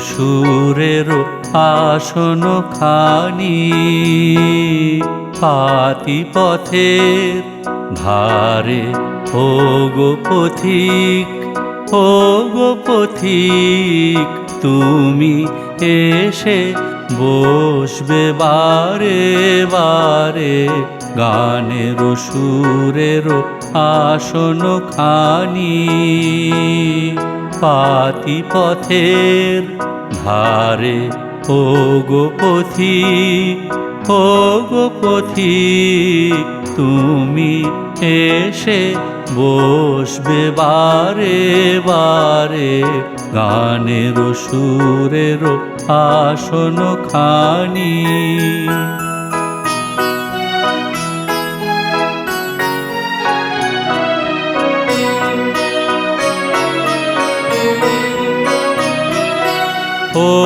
সুরের আসন খানি পাতি পথের ধারে ও গো পথিক, ও গো পথিক, তুমি এসে বসবে বারে বারে গানের সুরের আসন খানি পাতি পথের ধারে ও গো পথিক, ও গো পথিক, তুমি এসে বসবে বারে বারে গানের সুরের আসন খানি।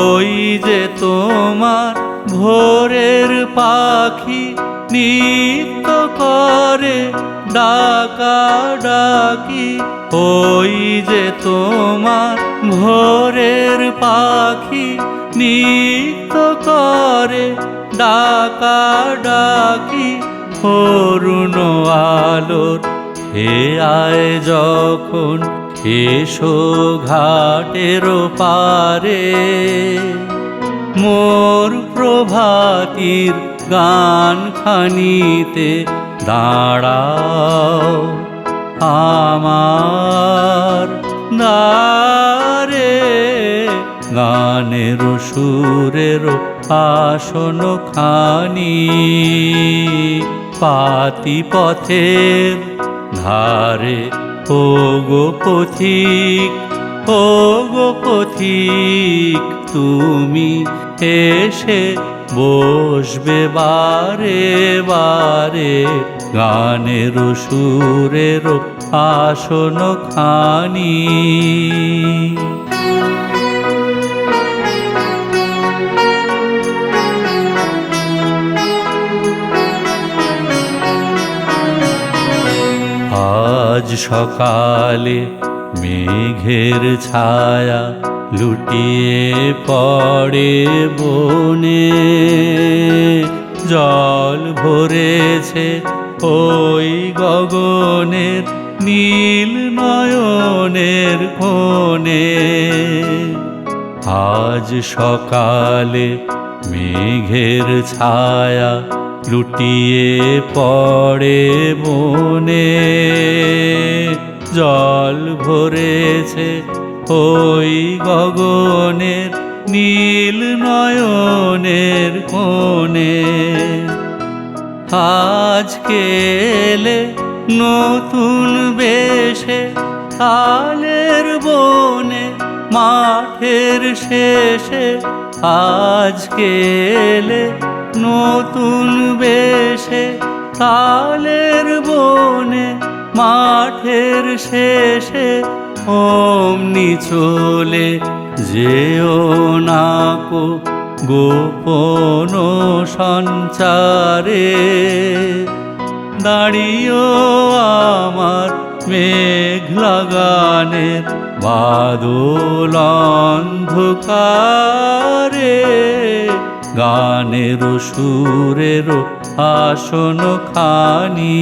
ওই যে তোমার ভোরের পাখি নৃত্য করে ডাকা ডাকি, ওই যে তোমার ভোরের পাখি নৃত্য করে ডাকা ডাকি, অরুণ আলোর হে আয় যখন এসো ঘাটের পারে, মোর প্রভাতীর গান খানিতে দাঁড়াও আমার দ্বারে, গানের সুরের আসন খানি পাতি পথের ধারে ও গো পথিক, ও গো পথিক, তুমি এসে বসবে বারে বারে গানের সুরের আসন খানি। আজ সকালে মেঘের ছায়া লুটিয়ে পড়ে বনে, জল ভরেছে ওই গগনের নীল নয়নের কোণে। আজ সকালে মেঘের ছায়া লুটিয়ে পড়ে বনে, জল ভরেছে ওই গগনের নীল নয়নের কোণে। আজকে এলে নতুন বেশে তালের বনে মাঠের শেষে, আজকে এলে নতুন বেশে তালের বনে মাঠের শেষে, অমনি চলে যেও নাকো গোপন সঞ্চারে, দাঁড়িয়েও আমার মেঘলা গানের বাদল অন্ধকারে, গানের সুরের আসন খানি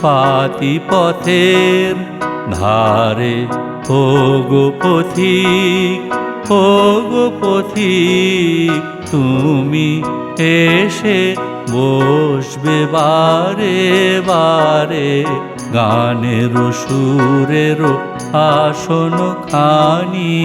পাতি পথের ধারে ও গো পথিক, ও গো পথিক, তুমি এসে বসবে বারে বারে গানের সুরের আসন খানি।